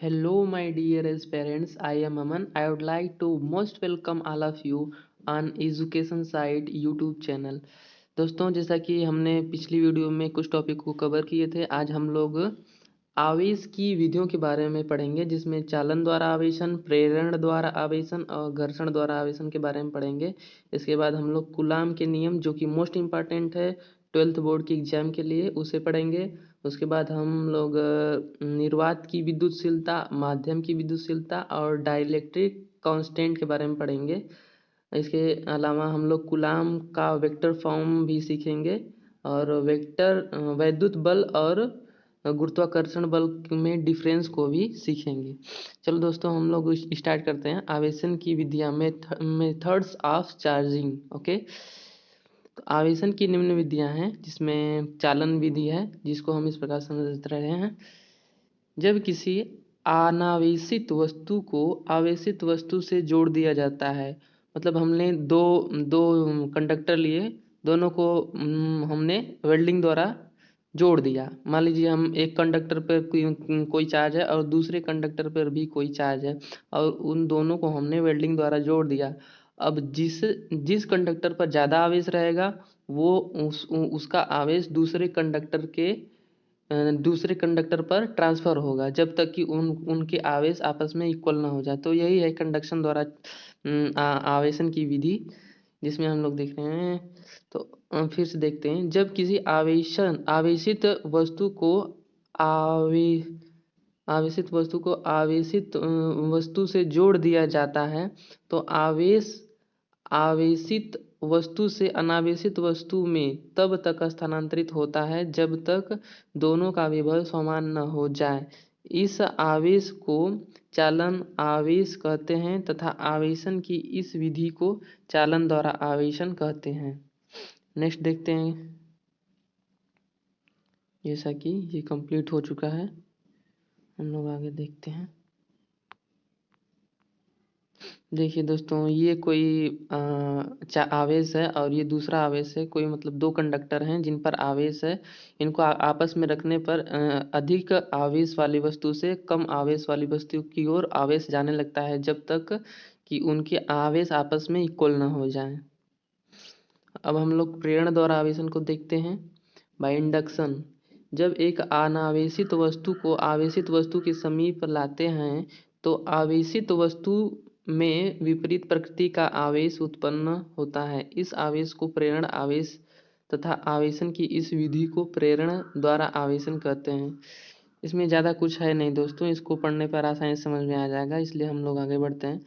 Hello, my dearest parents. I am Aman. I would like to most welcome all of you on Education Side YouTube channel. दोस्तों, जैसा कि हमने पिछली video में कुछ topic को कवर किए थे, आज हम लोग आवेश की विधियों के बारे में पढ़ेंगे, जिसमें चालन द्वारा आवेशन, प्रेरण द्वारा आवेशन और घर्षण द्वारा आवेशन के बारे में पढ़ेंगे। इसके बाद हम लोग कूलाम के नियम, जो कि मोस्ट इम्पॉर्टेंट है 12th बोर्ड की एग्जाम के लिए, उसे पढ़ेंगे। उसके बाद हम लोग निर्वात की विद्युतशीलता, माध्यम की विद्युतशीलता और डाइलेक्ट्रिक कांस्टेंट के बारे में पढ़ेंगे। इसके अलावा हम लोग कूलाम का वेक्टर फॉर्म भी सीखेंगे और वैद्युत बल और गुरुत्वाकर्षण बल में डिफरेंस को भी सीखेंगे। चलो दोस्तों, हम लोग स्टार्ट करते हैं। आवेशन की विधियां, मेथड्स ऑफ चार्जिंग। ओके, तो आवेशन की निम्न विधियां हैं, जिसमें चालन विधि है, जिसको हम इस प्रकार समझ रहे हैं। जब किसी अनावेशित वस्तु को आवेशित वस्तु से जोड़ दिया जाता है, मतलब हमने दो दो कंडक्टर लिए, दोनों को हमने वेल्डिंग द्वारा जोड़ दिया। मान लीजिए हम एक कंडक्टर पर कोई चार्ज है और दूसरे कंडक्टर पर भी कोई चार्ज है, और उन दोनों को हमने वेल्डिंग द्वारा जोड़ दिया। अब जिस कंडक्टर पर ज़्यादा आवेश रहेगा, वो उसका आवेश दूसरे कंडक्टर पर ट्रांसफर होगा, जब तक कि उनके आवेश आपस में इक्वल ना हो जाए। तो यही है कंडक्शन द्वारा आवेशन की विधि, जिसमें हम लोग देख रहे हैं। तो फिर से देखते हैं। जब किसी आवेशित वस्तु को आवेशित वस्तु से जोड़ दिया जाता है, तो आवेशित वस्तु से अनावेशित वस्तु में तब तक स्थानांतरित होता है जब तक दोनों का विभव समान न हो जाए। इस आवेश को चालन आवेश कहते हैं तथा आवेशन की इस विधि को चालन द्वारा आवेशन कहते हैं। नेक्स्ट देखते हैं। जैसा कि ये कंप्लीट हो चुका है, हम लोग आगे देखते हैं। देखिए दोस्तों, ये कोई आवेश है और ये दूसरा आवेश है। कोई मतलब दो कंडक्टर हैं जिन पर आवेश है। इनको आपस में रखने पर अधिक आवेश वाली वस्तु से कम आवेश वाली वस्तु की ओर आवेश जाने लगता है, जब तक कि उनके आवेश आपस में इक्वल न हो जाएं। अब हम लोग प्रेरण द्वारा आवेशन को देखते हैं। बाय इंडक्शन, जब एक अनावेशित वस्तु को आवेशित वस्तु के समीप लाते हैं, तो आवेशित वस्तु में विपरीत प्रकृति का आवेश उत्पन्न होता है। इस आवेश को प्रेरण आवेश तथा आवेशन की इस विधि को प्रेरण द्वारा आवेशन कहते हैं। इसमें ज़्यादा कुछ है नहीं दोस्तों, इसको पढ़ने पर आसानी से समझ में आ जाएगा, इसलिए हम लोग आगे बढ़ते हैं।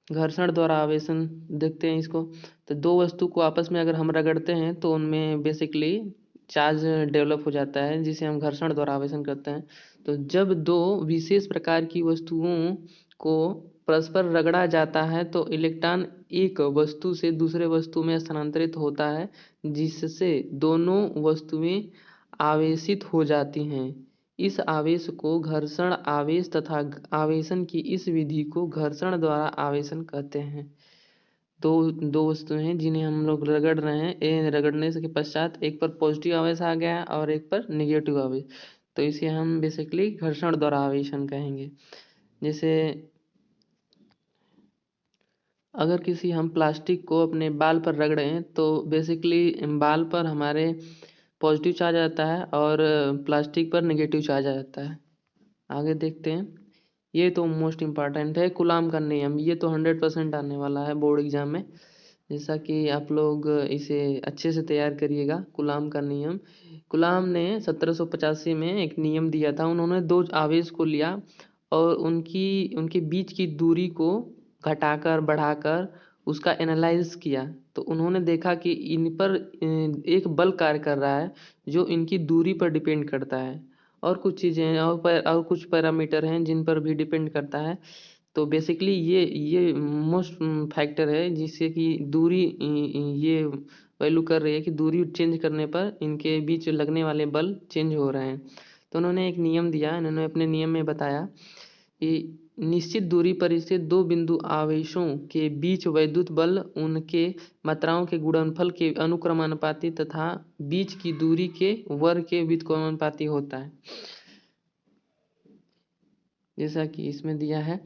घर्षण द्वारा आवेशन देखते हैं इसको। तो दो वस्तु को आपस में अगर हम रगड़ते हैं तो उनमें बेसिकली चार्ज डेवलप हो जाता है, जिसे हम घर्षण द्वारा आवेशन करते हैं। तो जब दो विशेष प्रकार की वस्तुओं को परस्पर रगड़ा जाता है, तो इलेक्ट्रॉन एक वस्तु से दूसरे वस्तु में स्थानांतरित होता है, जिससे दोनों वस्तुएं आवेशित हो जाती हैं। इस आवेश को घर्षण आवेश तथा आवेशन की इस विधि को घर्षण द्वारा आवेशन कहते हैं। दो वस्तुएं हैं जिन्हें हम लोग रगड़ रहे हैं। रगड़ने के पश्चात एक पर पॉजिटिव आवेश आ गया और एक पर निगेटिव आवेश, तो इसे हम बेसिकली घर्षण द्वारा आवेशन कहेंगे। जैसे अगर किसी हम प्लास्टिक को अपने बाल पर रगड़े हैं, तो बेसिकली बाल पर हमारे पॉजिटिव चार्ज आता है और प्लास्टिक पर नेगेटिव चार्ज आ जाता है। आगे देखते हैं। ये तो मोस्ट इम्पॉर्टेंट है, कूलाम का नियम। ये तो 100% आने वाला है बोर्ड एग्जाम में, जैसा कि आप लोग इसे अच्छे से तैयार करिएगा। कूलाम का नियम, कूलाम ने 1785 में एक नियम दिया था। उन्होंने दो आवेश को लिया और उनके बीच की दूरी को घटाकर बढ़ाकर उसका एनालाइज किया। तो उन्होंने देखा कि इन पर एक बल कार्य कर रहा है, जो इनकी दूरी पर डिपेंड करता है, और कुछ चीज़ें हैं और कुछ पैरामीटर हैं जिन पर भी डिपेंड करता है। तो बेसिकली ये मोस्ट फैक्टर है, जिससे कि दूरी ये वैल्यू कर रही है कि दूरी चेंज करने पर इनके बीच लगने वाले बल चेंज हो रहे हैं। तो उन्होंने एक नियम दिया। इन्होंने अपने नियम में बताया कि निश्चित दूरी पर स्थित दो बिंदु आवेशों के बीच वैद्युत बल उनके मात्राओं के गुणनफल के अनुक्रमानुपाती तथा बीच की दूरी के वर्ग के व्युत्क्रमानुपाती होता है। जैसा कि इसमें दिया है,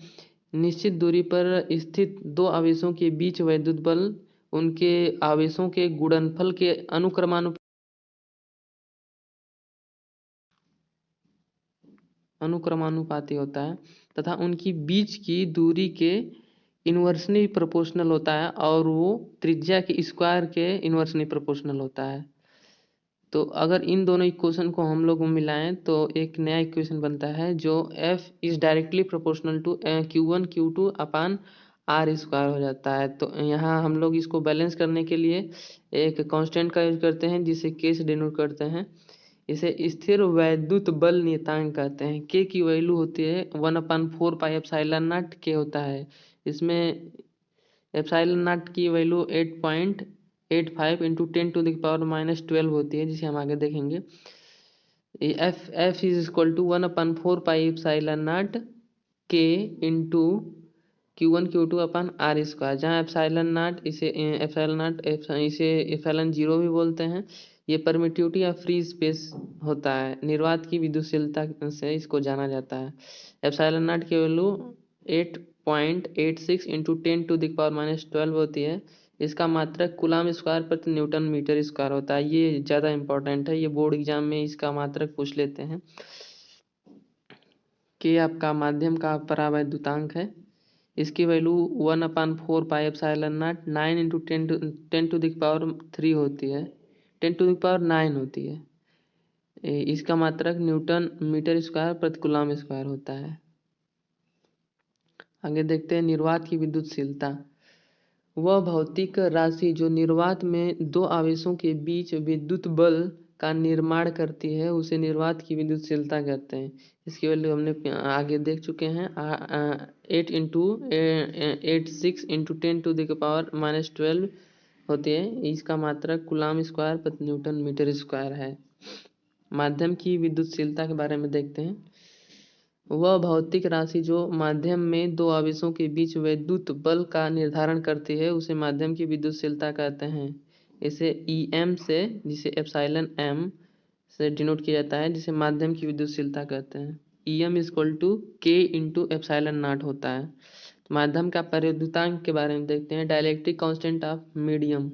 निश्चित दूरी पर स्थित दो आवेशों के बीच वैद्युत बल उनके आवेशों के गुणनफल के अनुक्रमानुपाती होता है तथा उनकी बीच की दूरी के इन्वर्सली प्रोपोर्शनल होता है और वो त्रिज्या के स्क्वायर के इन्वर्सली प्रोपोर्शनल होता है। तो अगर इन दोनों इक्वेशन को हम लोग मिलाएं तो एक नया इक्वेशन बनता है जो F is directly proportional to Q1 Q2 upon R square हो जाता है। तो यहाँ हम लोग इसको बैलेंस करने के लिए एक कांस्टेंट का यूज करते हैं जिसे K से डिनोट करते हैं। इसे स्थिर वैद्युत बल नियतांक कहते हैं। K की वैल्यू होती है 1/4 पाई एप्सिलॉन नॉट K होता है। इसमें एप्सिलॉन नॉट की वैल्यू 8.85 इंटू 10⁻⁻12 होती है, जिसे हम आगे देखेंगे। F is equal to 1/4 pi epsilon naught K into Q1 Q2 upon R square, जहाँ एप्सिलॉन नॉट इसे एप्सिलॉन जीरो भी बोलते हैं। ये परमिटिविटी या फ्री स्पेस होता है। निर्वात की विद्युतशीलता से इसको जाना जाता है। एप्सिलॉन नॉट की वैल्यू 8.86 इंटू 10⁻⁻12 होती है। इसका मात्रक कूलम स्क्वायर प्रति न्यूटन मीटर स्क्वायर होता है। ये ज़्यादा इंपॉर्टेंट है, ये बोर्ड एग्जाम में इसका मात्रक पूछ लेते हैं। कि आपका माध्यम का परावैद्युतांक है। इसकी value 1/4 pi epsilon not 9 into 10⁻³ होती है, 10⁹ होती है। इसका मात्रक न्यूटन मीटर स्क्वायर प्रति कूलम स्क्वायर होता है। आगे देखते हैं निर्वात की विद्युतशीलता। वह भौतिक राशि जो निर्वात में दो आवेशों के बीच विद्युत बल का निर्माण करती है उसे निर्वात की विद्युतशीलता कहते हैं। इसकी वैल्यू हमने आगे देख चुके हैं। 8 × 86 × 10⁻⁻12 होती है। इसका मात्रक कूलम स्क्वायर प्रति न्यूटन मीटर स्क्वायर है। माध्यम की विद्युतशीलता के बारे में देखते हैं। वह भौतिक राशि जो माध्यम में दो आवेशों के बीच वैद्युत बल का निर्धारण करती है उसे माध्यम की विद्युतशीलता कहते हैं। इसे EM से, जिसे एप्सिलॉन M से डिनोट किया जाता है, जिसे माध्यम की विद्युतशीलता कहते हैं। EM = K into epsilon not होता है। माध्यम का परिवैद्युतांक के बारे में देखते हैं। Dielectric constant of medium.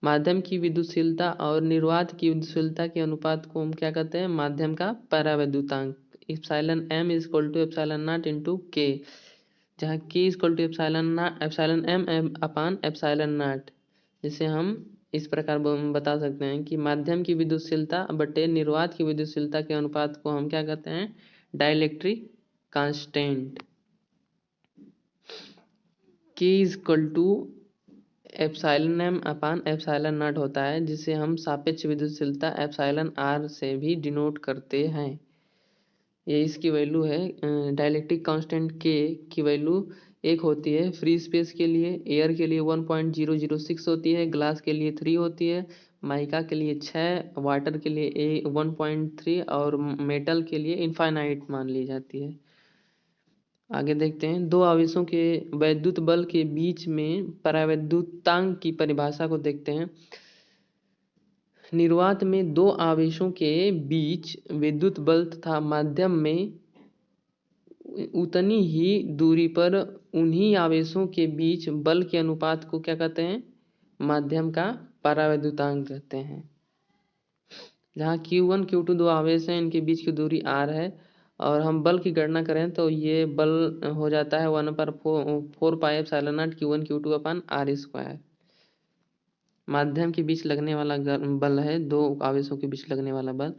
माध्यम की विद्युतशीलता और निर्वात की विद्युतशीलता के अनुपात को हम क्या कहते हैं? माध्यम का परावैद्युतांक। Epsilon M = epsilon naught into K, जहाँ K = epsilon M upon epsilon naught, जिसे हम इस प्रकार बता सकते हैं कि माध्यम की विद्युतशीलता बटे निर्वात की विद्युतशीलता के अनुपात को हम क्या कहते हैं? Dielectric constant. K = epsilon M upon epsilon not होता है, जिसे हम सापेक्ष विद्युतशीलता एप्सिलॉन R से भी डिनोट करते हैं। ये इसकी वैल्यू है। डाइलेक्ट्रिक कांस्टेंट K की वैल्यू 1 होती है। फ्री स्पेस के लिए, एयर के लिए 1.006 होती है, ग्लास के लिए 3 होती है, माइका के लिए 6, वाटर के लिए 1.3 और मेटल के लिए इनफाइनाइट मान ली जाती है। आगे देखते हैं। दो आवेशों के वैद्युत बल के बीच में परावैद्युतांक की परिभाषा को देखते हैं। निर्वात में दो आवेशों के बीच विद्युत बल तथा माध्यम में उतनी ही दूरी पर उन्हीं आवेशों के बीच बल के अनुपात को क्या कहते हैं? माध्यम का परावैद्युतांक कहते हैं। जहाँ Q1 Q2 दो आवेश हैं, इनके बीच की दूरी R है और हम बल की गणना करें तो ये बल हो जाता है 1/4 pi epsilon not Q1 Q2 upon R square. माध्यम के बीच लगने वाला बल है, दो आवेशों के बीच लगने वाला बल,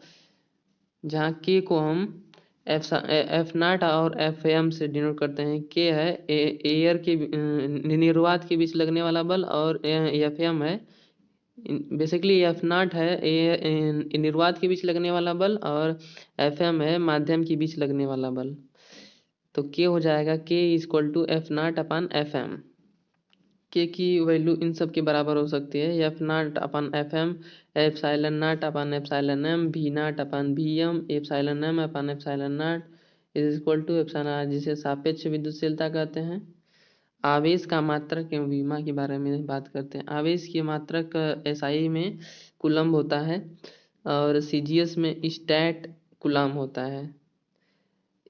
जहाँ K को हम F0 और FM से डिनोट करते हैं। K है एयर के निर्वात के बीच लगने वाला बल और FM है, बेसिकली F0 है निर्वात के बीच लगने वाला बल और FM है माध्यम के बीच लगने वाला बल। तो K हो जाएगा K = F0 upon FM। K की वैल्यू इन सब के बराबर हो सकती है। F0 upon FM, epsilon naught upon epsilon M, V0 upon VM, epsilon M upon epsilon naught, is equal to epsilon R, जिसे सापेक्ष विद्युतशीलता कहते हैं। आवेश का मात्रक एवं विमा के बारे में बात करते हैं। आवेश की मात्रक एसआई में कूलम्ब होता है और सीजीएस में स्टैट कूलम्ब होता है।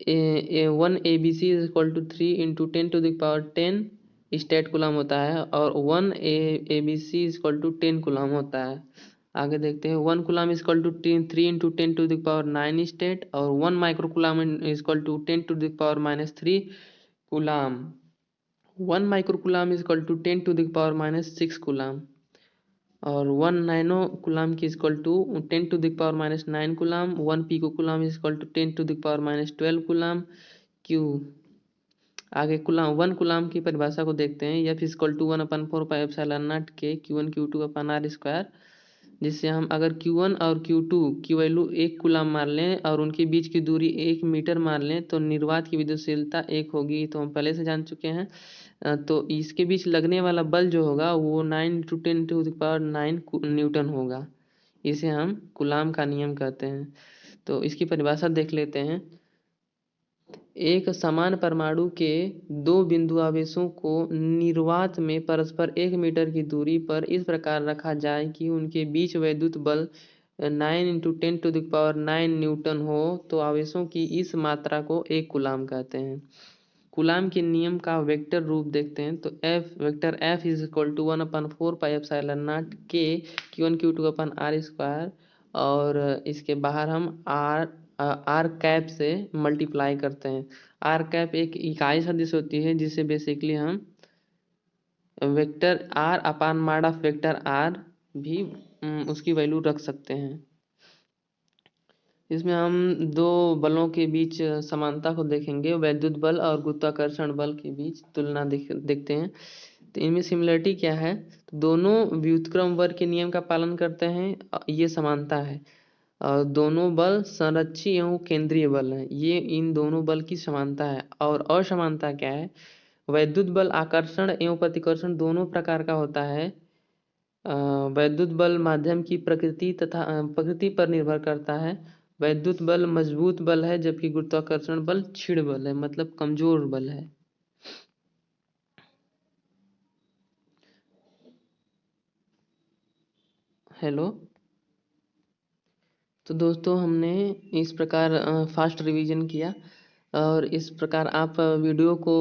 1 ABC is equal to 3 × 10⁻10 stat coulomb होता है और 1 ABC is equal to 10 coulomb होता है। आगे देखते हैं 1 coulomb is equal to 3 × 10⁻9 stat और 1 micro coulomb is equal to 10⁻³ coulomb. 1 micro coulomb is equal to 10⁻6 coulomb और 1 नैनो कूलम्ब की equal to 10⁻9 coulomb. 1 pico coulomb is equal to 10⁻12 coulomb Q. आगे coulomb 1 coulomb की परिभाषा को देखते हैं। F equal to 1/4πε0 के Q1 Q2/r², जिससे हम अगर Q1 और Q2 की वैल्यू 1 कूलम्ब मान लें और उनके बीच की दूरी 1 मीटर मान लें तो निर्वात की विद्युतशीलता 1 होगी, तो हम पहले से जान चुके हैं। तो इसके बीच लगने वाला बल जो होगा वो 9 × 10⁹ न्यूटन होगा। इसे हम कूलम्ब का नियम कहते हैं। तो इसकी परिभाषा देख लेते हैं। एक समान परमाणु के 2 बिंदु आवेशों को निर्वात में परस्पर 1 मीटर की दूरी पर इस प्रकार रखा जाए कि उनके बीच वैद्युत बल 9 × 10⁹ न्यूटन हो, तो आवेशों की इस मात्रा को एक कूलम्ब कहते हैं। कूलम्ब के नियम का वेक्टर रूप देखते हैं। तो vector F is equal to 1/4πε0 के Q1 Q2/r² और इसके बाहर हम आर कैप से मल्टीप्लाई करते हैं। आर कैप एक इकाई सदिश होती है जिसे बेसिकली हम vector R upon mod of vector R भी उसकी वैल्यू रख सकते हैं। इसमें हम 2 बलों के बीच समानता को देखेंगे, वैद्युत बल और गुरुत्वाकर्षण बल के बीच तुलना देखते हैं। तो इनमें सिमिलरिटी क्या है, तो दोनों व्युत्क्रम वर्ग के नियम का पालन करते हैं, ये समानता है। और दोनों बल संरक्षी एवं केंद्रीय बल हैं, ये इन दोनों बल की समानता है। और असमानता क्या है, वैद्युत बल आकर्षण एवं प्रतिकर्षण दोनों प्रकार का होता है। वैद्युत बल माध्यम की प्रकृति पर निर्भर करता है। वैद्युत बल मजबूत बल है जबकि गुरुत्वाकर्षण बल क्षीण बल है, मतलब कमजोर बल है। हेलो, तो दोस्तों हमने इस प्रकार फास्ट रिवीजन किया और इस प्रकार आप वीडियो को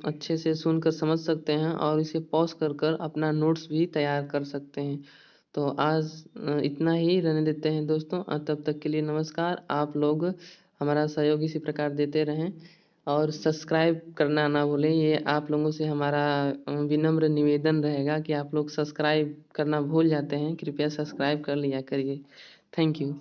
अच्छे से सुनकर समझ सकते हैं और इसे पॉज कर अपना नोट्स भी तैयार कर सकते हैं। तो आज इतना ही रहने देते हैं दोस्तों। तब तक के लिए नमस्कार। आप लोग हमारा सहयोग इसी प्रकार देते रहें और सब्सक्राइब करना ना भूलें। ये आप लोगों से हमारा विनम्र निवेदन रहेगा कि आप लोग सब्सक्राइब करना भूल जाते हैं, कृपया सब्सक्राइब कर लिया करिए। Thank you.